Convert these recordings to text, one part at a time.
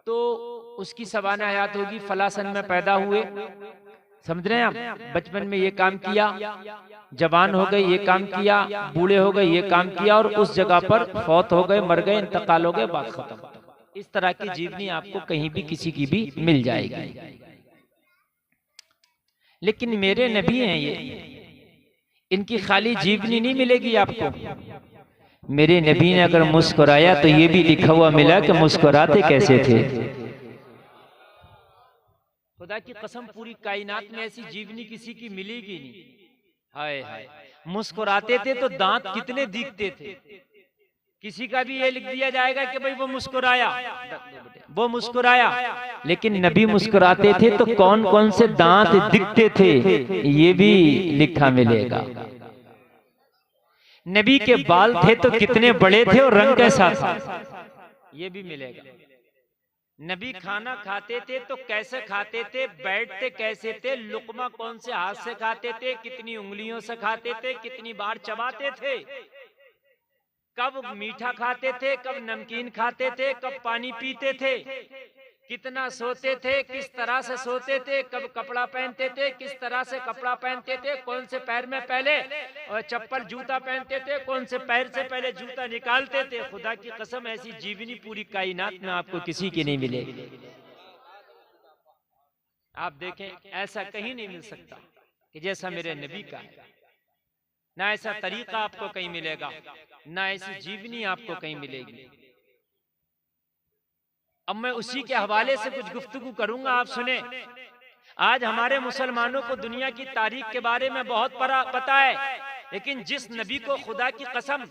तो उसकी सबाना हयात होगी, फला सन में पैदा हुए, समझ रहे हैं आप, बचपन में ये काम किया, जवान हो गए ये काम किया, बूढ़े हो गए ये काम किया, और उस जगह पर फौत हो गए, मर गए, इंतकाल हो गए, बात खत्म। इस तरह की जीवनी आपको कहीं भी किसी की भी मिल जाएगी। लेकिन मेरे नबी हैं ये, इनकी खाली जीवनी नहीं मिलेगी आपको। मेरे नबी ने अगर मुस्कुराया तो ये भी लिखा हुआ मिला कि मुस्कुराते कैसे थे। खुदा की कसम, पूरी कायनात में ऐसी जीवनी किसी की मिलेगी नहीं। हाय हाय, मुस्कुराते थे तो दांत कितने दिखते थे। किसी का भी ये लिख दिया जाएगा कि भाई वो मुस्कुराया, वो मुस्कुराया, लेकिन नबी मुस्कुराते थे तो कौन कौन से दांत दिखते थे ये भी लिखा मिलेगा। नबी के बाल थे तो कितने बड़े थे और रंग कैसा था ये भी मिलेगा। नबी खाना खाते थे तो कैसे खाते थे, बैठते कैसे थे, लुकमा कौन से हाथ से खाते थे, कितनी उंगलियों से खाते थे, कितनी बार चबाते थे, कब मीठा खाते थे, कब नमकीन खाते थे, कब पानी पीते थे, कितना सोते थे, किस तरह से सोते थे, कब कपड़ा पहनते थे, किस तरह से कपड़ा पहनते थे, कौन से पैर में पहले और चप्पल जूता पहनते थे, कौन से पैर से पहले जूता निकालते थे। खुदा की कसम, ऐसी जीवनी पूरी कायनात में आपको किसी की नहीं मिलेगी। आप देखें, ऐसा कहीं नहीं मिल सकता कि जैसा मेरे नबी का है। ना ऐसा तरीका आपको कहीं मिलेगा, ना ऐसी जीवनी आपको कहीं मिलेगी। अब मैं उसी के हवाले से कुछ गुफ्तगू करूंगा, आप सुने। आज हमारे मुसलमानों को दुनिया की तारीख के बारे में बहुत पता है, लेकिन जिस नबी को, खुदा की कसम,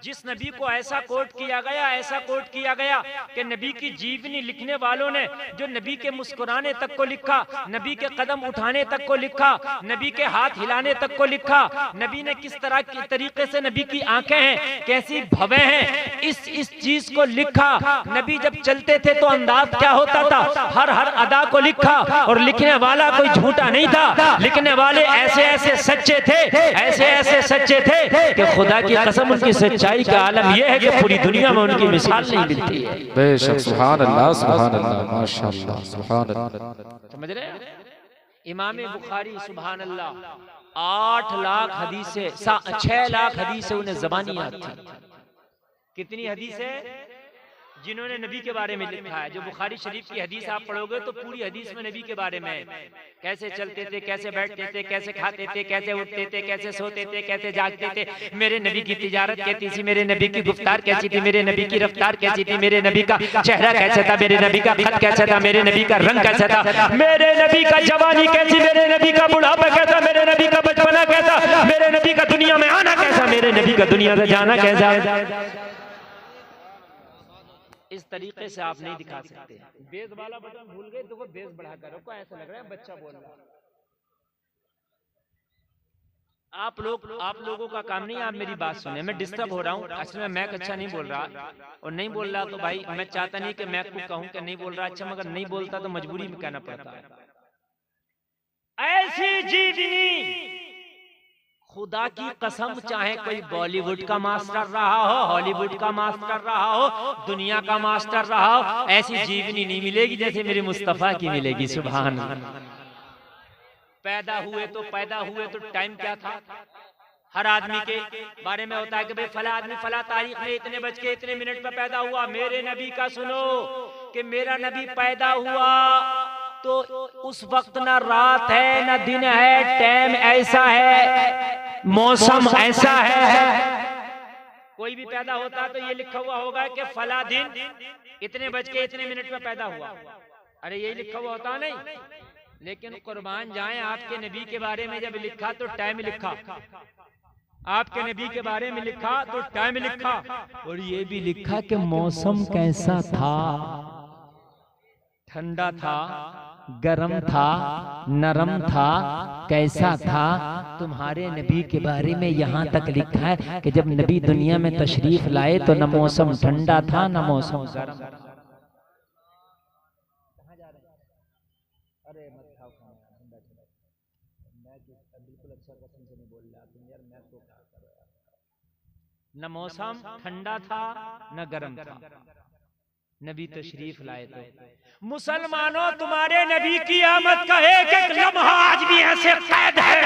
जिस नबी को ऐसा कोट किया गया, ऐसा कोट किया गया कि नबी की जीवनी लिखने वालों ने जो नबी के मुस्कुराने तक को लिखा, नबी के कदम उठाने तक को लिखा, नबी के हाथ हिलाने तक को लिखा, नबी ने किस तरह की तरीके से, नबी की आंखें हैं कैसी भवें हैं, इस चीज को लिखा। नबी जब चलते थे तो अंदाज क्या होता था, हर हर अदा को लिखा, और लिखने वाला कोई झूठा नहीं था, लिखने वाले ऐसे ऐसे सच्चे थे, ऐसे ऐसे सच्चे थे कि खुदा की कसम उनकी सच्चाई का आलम यह है कि पूरी दुनिया में उनकी मिसाल नहीं मिलती है। बेशक, सुभान अल्लाह, सुभान अल्लाह, माशाअल्लाह, सुभान अल्लाह। समझ रहे हैं? इमाम बुखारी सुभान अल्लाह 8 लाख हदीसें, 6 लाख हदीसें उन्हें ज़बानी याद थी। कितनी हदीसें जिन्होंने नबी के बारे में लिखा है। जो बुखारी शरीफ की हदीस आप पढ़ोगे तो पूरी हदीस में नबी के बारे में, कैसे चलते थे, कैसे बैठते थे, कैसे खाते थे, कैसे उठते थे, कैसे सोते थे, कैसे जागते थे, मेरे नबी की तिजारत कैसी थी, मेरे नबी की गुफ्तार कैसी थी, मेरे नबी की रफ्तार कैसी थी, मेरे नबी का चेहरा कैसा था, मेरे नबी का खत कैसा था, मेरे नबी का रंग कैसा था, मेरे नबी का जवानी कैसी, मेरे नबी का बुढ़ापा कैसा, मेरे नबी का बचपना कैसा, मेरे नबी का दुनिया में आना कैसा, मेरे नबी का दुनिया से जाना कैसा। इस तरीके से आप नहीं दिखा सकते। बेस वाला बटन भूल गए तो वो बेस बढ़ा कर रखो, ऐसा लग रहा है बच्चा बोल रहा है। आप लोगों का काम नहीं, आप मेरी बात सुने। मैं डिस्टर्ब हो रहा हूँ, असल में मैक अच्छा नहीं बोल रहा, और नहीं बोल रहा तो भाई मैं चाहता नहीं कि मैक को कहूँ कि नहीं बोल रहा अच्छा, मगर नहीं बोलता तो मजबूरी में कहना पड़ता है। ऐसी जीवनी खुदा की कसम, चाहे कोई बॉलीवुड का मास्टर रहा हो, हॉलीवुड का मास्टर रहा हो, दुनिया का मास्टर रहा हो, ऐसी जीवनी नहीं मिलेगी जैसे मेरे मुस्तफा की मिलेगी। सुभान अल्लाह। पैदा हुए तो टाइम क्या था, हर आदमी के बारे में होता है कि भाई फला आदमी फला तारीख में इतने बज के इतने मिनट में पैदा हुआ। मेरे नबी का सुनो कि मेरा नबी पैदा हुआ तो उस वक्त ना रात है ना दिन है, टाइम ऐसा है, मौसम ऐसा है। कोई भी पैदा होता तो ये लिखा हुआ होगा कि फला दिन इतने बज के इतने मिनट में पैदा हुआ, अरे यही लिखा हुआ होता नहीं। लेकिन कुर्बान जाएं, आपके नबी के बारे में जब लिखा तो टाइम लिखा, आपके नबी के बारे में लिखा तो टाइम लिखा, और ये भी लिखा कि मौसम कैसा था, ठंडा था, गरम था, नरम था, कैसा था। तुम्हारे नबी के बारे में यहाँ तक लिखा है कि जब नबी दुनिया में तशरीफ लाए तो न मौसम ठंडा था न मौसम गरम। अरे मत खाओ खाना, ठंडा चला। मैं बिल्कुल अच्छा कसम से नहीं बोल रहा, तुम यार मैं तो क्या कर रहा। न मौसम ठंडा था न गर्म था, नबी तशरीफ लाए तो। मुसलमानों, तुम्हारे नबी की आमद का एक एक लम्हा आज भी ऐसे कैद है।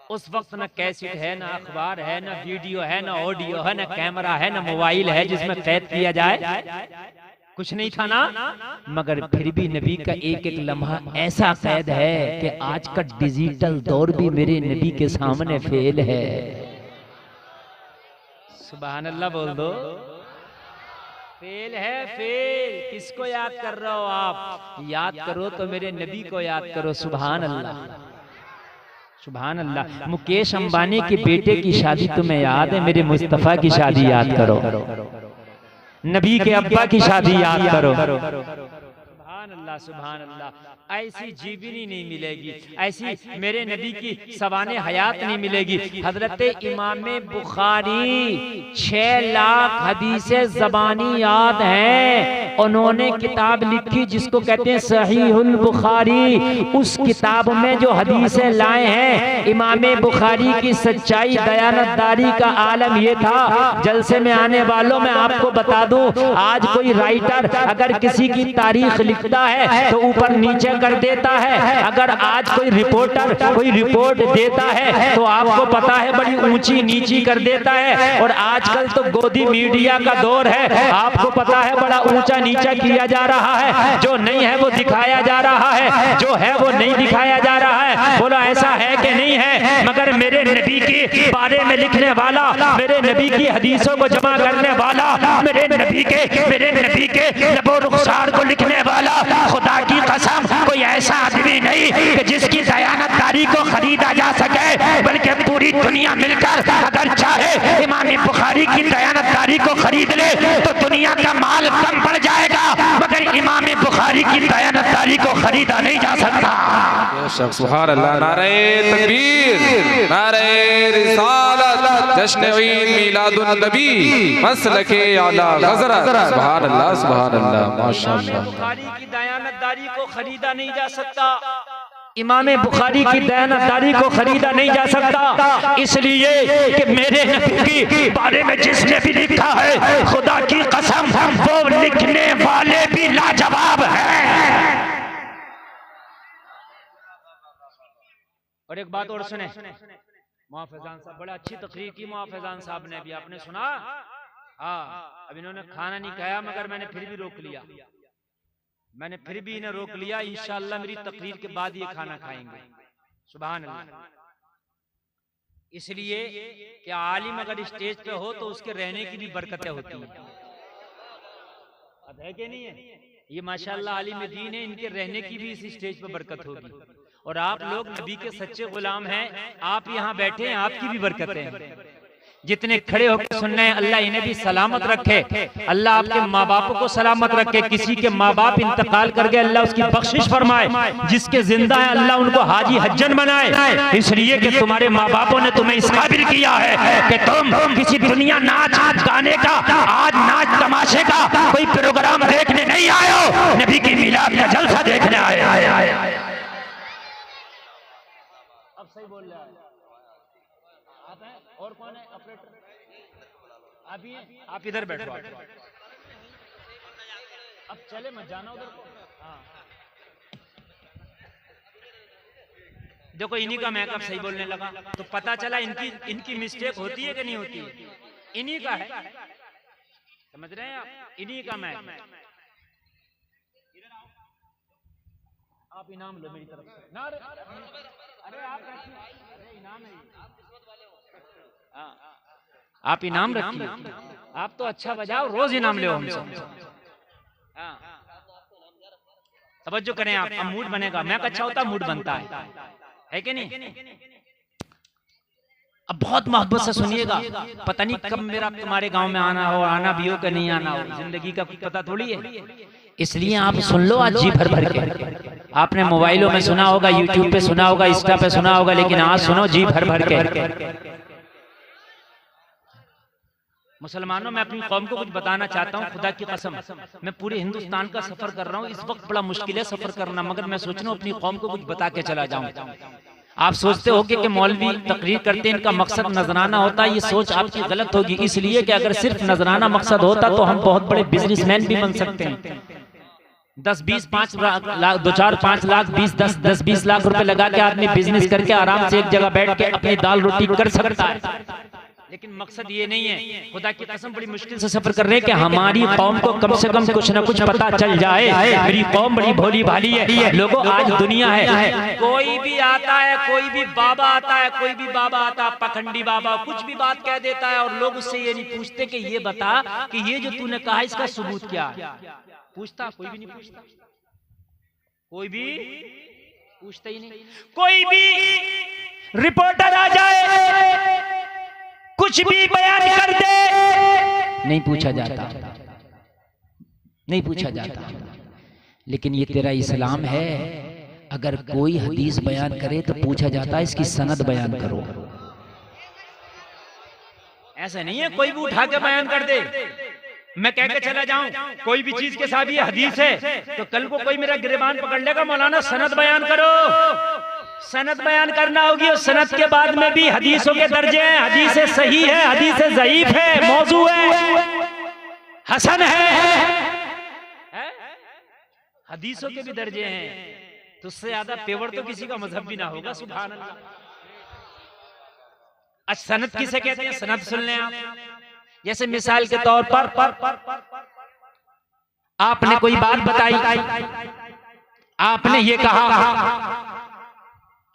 उस वक्त न कैसेट है, न अखबार है, न वीडियो है, न ऑडियो है, न कैमरा है, न मोबाइल है जिसमें कैद किया जाए, कुछ नहीं था ना। मगर फिर भी नबी का एक एक लम्हा ऐसा कैद है कि आज का डिजिटल दौर भी मेरे नबी के सामने फेल है। सुभान अल्लाह बोल दो। फेल है, फेल। किसको याद कर रहे हो आप? याद करो तो मेरे नबी को याद करो। सुभान अल्लाह, सुभान अल्लाह। मुकेश अंबानी के बेटे की शादी तुम्हें याद है? मेरे मुस्तफा की शादी याद करो। नबी के अब्बा की शादी याद करो। सुभान अल्लाह, सुभान अल्लाह। ऐसी जीवनी नहीं मिलेगी, ऐसी मेरे नबी की सवाने हयात नहीं मिलेगी। हजरत इमाम बुखारी 6 लाख हदीसें ज़बानी याद हैं। उन्होंने किताब लिखी जिसको कहते हैं सहीहुल बुखारी। उस किताब में जो हदीसें लाए हैं, इमाम बुखारी की सच्चाई दयानतदारी का आलम ये था। जलसे में आने वालों में आपको बता दूं, आज कोई राइटर अगर किसी की तारीख लिखता है तो ऊपर नीचे कर देता है। अगर आज कोई रिपोर्टर कोई रिपोर्ट देता है तो आपको पता है बड़ी ऊंची नीची कर देता है। और आजकल तो गोदी मीडिया का दौर है, आपको पता है बड़ा ऊंचा नीचा किया जा रहा है। जो नहीं है वो दिखाया जा रहा है, जो है वो नहीं दिखाया जा रहा है। बोलो ऐसा है कि नहीं है? मगर मेरे नबी के बारे में लिखने वाला, मेरे नबी की हदीसों को जमा करने वाला, मेरे नबी के लबो रुखसार को लिखने वाला, खुदा की कसम कोई ऐसा आदमी नहीं कि जिसकी दयानतदारी को खरीदा जा सके। बल्कि पूरी दुनिया मिलकर अगर चाहे इमाम बुखारी की दयानतदारी को खरीद ले तो दुनिया का माल कम पड़ जाएगा, मगर इमाम बुखारी की दयानतदारी को खरीदा नहीं जा सकता। सुभान अल्लाह। नारे तकबीर, नारे रिसालत, जश्न ईद मिलादुन नबी, मसलके आला हज़रत। सुभान अल्लाह, सुभान अल्लाह, माशाअल्लाह। बुखारी की दयानतदारी को खरीदा नहीं जा सकता, इमाम बुखारी की दयानतदारी को खरीदा नहीं जा सकता। इसलिए कि मेरे नबी के बारे में जिसने भी लिखा है, खुदा की कसम वो लिखने वाले भी लाजवाब हैं। और एक बात और सुने, मुआफ़िज़ान साहब बड़ा अच्छी तकरीर की मुआफ़िज़ान साहब ने भी, आपने सुना? हाँ, अब इन्होंने खाना नहीं खाया मगर मैंने फिर भी रोक लिया, मैंने फिर भी इन्हें रोक लिया। इंशाअल्लाह मेरी तकरीर के बाद ये खाना खाएंगे। सुभान अल्लाह। इसलिए कि आलिम अगर स्टेज पे हो तो उसके रहने की भी बरकतें होती हैं। अब है कि नहीं है? ये माशाअल्लाह आलिम दीन है, इनके रहने की भी इस स्टेज पे बरकत होगी। और आप लोग नबी के सच्चे गुलाम हैं, आप यहाँ बैठे हैं, आपकी भी बरकतें हैं। जितने खड़े होकर सुन रहे हैं, अल्लाह इन्हें भी सलामत रखे, अल्लाह आपके माँ बापों को सलामत रखे। किसी के माँ बाप इंतकाल कर गए, अल्लाह उसकी बख्शिश फरमाए। जिसके जिंदा है अल्लाह उनको हाजी हज्जन बनाए। इसलिए कि तुम्हारे माँ बापों ने तुम्हें इस काबिल किया है कि तुम किसी दुनिया नाच गाने का, आज नाच तमाशे का कोई प्रोग्राम देखने नहीं आए हो, नबी की मिलाद का जलसा देखने आए। अब सही बोल रहा है आप हैं? और कौन है ऑपरेटर? अभी आप इधर बैठो। अब चले मत जाना उधर को। हाँ देखो इन्हीं का मैकअप सही बोलने लगा तो पता चला इनकी मिस्टेक होती है कि नहीं होती है? इन्हीं का है, समझ रहे हैं आप? इन्हीं का मैकअप। आप इनाम लो मेरी तरफ से ना। अरे आप अरे इनाम है, आप इनाम रखिए। आप तो अच्छा बजाओ, रोज इनाम ले हमसे। तवज्जो करें आप, अब मूड बनेगा। मैं अच्छा होता मूड बनता है कि नहीं? अब बहुत मोहब्बत से सुनिएगा। पता नहीं कब मेरा तुम्हारे गांव में आना हो, आना भी हो कि नहीं आना हो, जिंदगी का कुछ पता थोड़ी है। इसलिए आप सुन लो आज जी भर भर के। आपने मोबाइलों में सुना होगा, यूट्यूब पे सुना होगा, इंस्टा पे सुना होगा, लेकिन आज सुनो जी भर भर के। मुसलमानों, मैं अपनी कौम को कुछ बताना चाहता हूँ, खुदा की कसम। मैं पूरे हिंदुस्तान का सफर कर रहा हूँ, इस वक्त बड़ा मुश्किल है सफर करना, मगर मैं सोच रहा हूँ अपनी कौम को कुछ बता के चला जाऊं। आप सोचते हो कि मौलवी तकरीर करते हैं इनका मकसद नजराना होता है, ये सोच आपकी गलत होगी। इसलिए कि अगर सिर्फ नजराना मकसद होता तो हम बहुत बड़े बिजनेसमैन भी बन सकते हैं। 10-20-5 लाख 2-4-5 लाख 10-20 लाख रुपए लगा के आदमी बिजनेस करके आराम से एक जगह बैठ के अपनी दाल रोटी कर सकता है। लेकिन मकसद ये नहीं है। खुदा की कसम बड़ी मुश्किल से सफर कर रहे हैं कि हमारी कौम को कम से कम कुछ ना कुछ पता चल जाए। मेरी कौम बड़ी भोली भाली है। लोगों आज दुनिया है, कोई भी आता है, कोई भी बाबा आता है, कोई भी बाबा आता है, पखंडी बाबा कुछ भी बात कह देता है और लोग उससे ये नहीं पूछते कि ये बता कि ये जो तूने कहा इसका सबूत क्या है। पूछता कोई भी नहीं पूछता, कोई भी पूछता ही नहीं। कोई भी रिपोर्टर आ जाए कुछ भी बयान कर दे, नहीं पूछा जाता, नहीं पूछा जाता। लेकिन ये तेरा इस्लाम है, अगर कोई हदीस बयान करे तो पूछा जाता है इसकी सनद बयान करो। ऐसा नहीं है कोई भी उठा के बयान कर दे, मैं कह के चला जाऊं कोई भी चीज के साथ ये हदीस है तो कल को कोई मेरा गिरबान पकड़ लेगा, मौलाना सनद बयान करो। सनद बयान करना होगी और सनद के बाद में भी हदीसों के दर्जे हैं। हदीस सही है, हदीस ज़ईफ है, मौजू है, हसन है, हदीसों के भी दर्जे हैं। तो उससे ज्यादा पेवर तो किसी का मजहब भी ना होगा। सुभान अल्लाह। अच्छा सनद किसे कहते हैं? सनद सुन लें आप। जैसे मिसाल के तौर पर आपने कोई बात बताई, आपने ये कहा,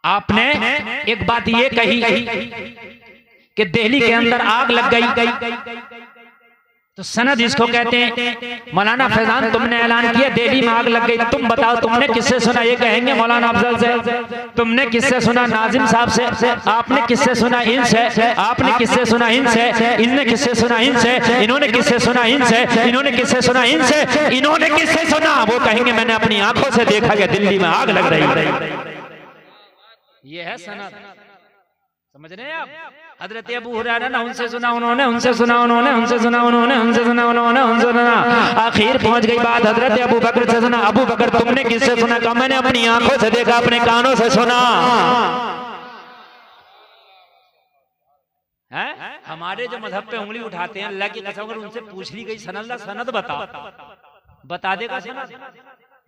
आपने एक बात ये कही कि दिल्ली के अंदर आग लग गई, तो सनद इसको कहते हैं। मौलाना फैजान तुमने ऐलान किया दिल्ली में आग लग गई, तुम बताओ तुमने किससे सुना? ये कहेंगे मौलाना अफजल से। तुमने किससे सुना? नाजिम साहब से। आपने किससे सुना? इनसे। आपने किससे सुना? इनसे। इनने किससे सुना? इनसे। इन्होंने किससे सुना? इनसे। इन्होंने किससे सुना? इनसे। इन्होंने किससे सुना? वो कहेंगे मैंने अपनी आंखों से देखा कि दिल्ली में आग लग रही। ये है सनद, समझ रहे हैं आप? हजरत अबू हुरैरा ने उनसे सुना, उन्होंने उनसे सुना, उन्होंने उनसे सुना, उन्होंने उनसे सुना, उन्होंने उनसे सुना। आखिर पहुंच गई बात हजरत अबू बकर से सुना। अबू बकर तुमने किससे सुना? कहा मैंने अपनी आंखों से देखा, अपने कानों से सुना। है हमारे जो मजहब पे उंगली उठाते हैं, अल्लाह की कसम अगर उनसे पूछ ली गई सनद बता देगा सनद।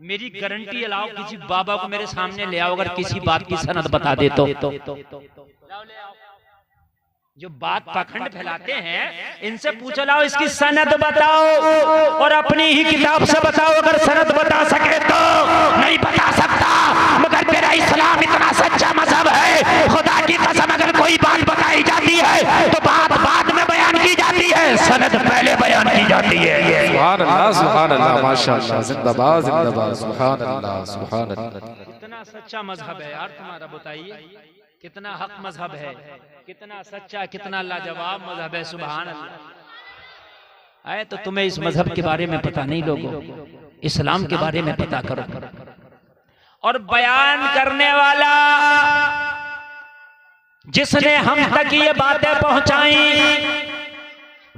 मेरी गारंटी अलाओ किसी बाबा को मेरे सामने ले आओ, अगर किसी बात की सनद बता दे तो। जो बात पाखंड फैलाते हैं इनसे पूछ लाओ इसकी सनद बताओ, और अपनी ही किताब से बताओ। अगर सनद बता सके तो। नहीं बता सकता, मगर तेरा इस्लाम इतना सच्चा मजहब है, खुदा की कसम अगर कोई बात बताई जाती है तो बात बाद में बयान की जाती है, सनद पहले बयान की जाती है। सुभान अल्लाह, सुभान अल्लाह, माशाअल्लाह, जिंदाबाद जिंदाबाद, सुभान अल्लाह, सुभान अल्लाह। कितना सच्चा मजहब है यार तुम्हारा, बताइए कितना हक मजहब है, कितना सच्चा, कितना लाजवाब मजहब है। सुभान अल्लाह। आए तो तुम्हें इस मजहब के बारे में पता नहीं, लोगों इस्लाम के बारे में पता करो। और बयान करने वाला जिसने हम तक ये बातें पहुंचाई,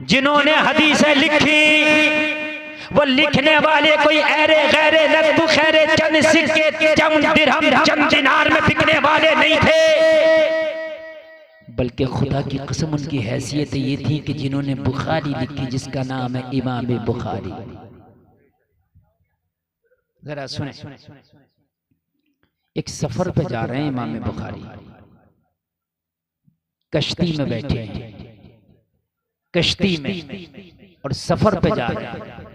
जिन्होंने हदीसें लिखी, वो लिखने वाले कोई ऐरे गैरे लत्तू खैरे चंद सिक्के चंद दिरहम चंद दिनार में बिकने वाले नहीं थे, बल्कि खुदा की कसम उनकी हैसियत ये थी कि जिन्होंने बुखारी लिखी, जिसका नाम है इमाम बुखारी। जरा सुने, एक सफर पे जा रहे हैं इमाम बुखारी, कश्ती में बैठे हैं, कश्ती में, और सफर पे जा रहे हैं।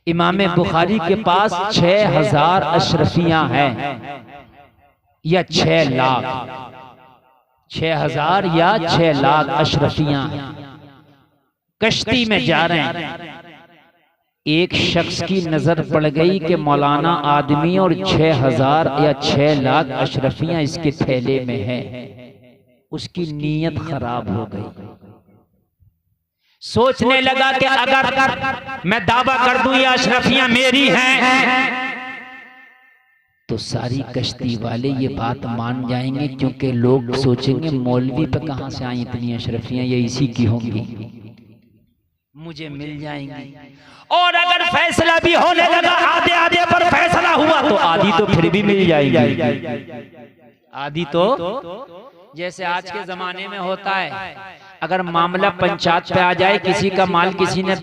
इमाम बुखारी के पास 6000 अशरफियां हैं या 6 लाख, 6000 या 6 लाख अशरफियां कश्ती में जा रहे हैं। एक शख्स की नजर पड़ गई कि मौलाना आदमी और 6000 या 6 लाख अशरफियां इसके थैले में है। उसकी नीयत खराब हो गई, सोचने लगा कि अगर मैं दावा कर दूं ये अशरफियां मेरी हैं तो सारी कश्ती वाले ये बात मान जाएंगे, क्योंकि लोग सोचेंगे मौलवी पे कहां से आई इतनी अशरफियां, ये इसी की होंगी, मुझे मिल जाएंगी। और अगर फैसला भी होने लगा, आधे आधे पर फैसला हुआ तो आधी तो फिर भी मिल जाएगी, आदि तो जैसे आज के जमाने में होता है, अगर मामला पंचायत पे आ जाए, किसी का माल किसी ने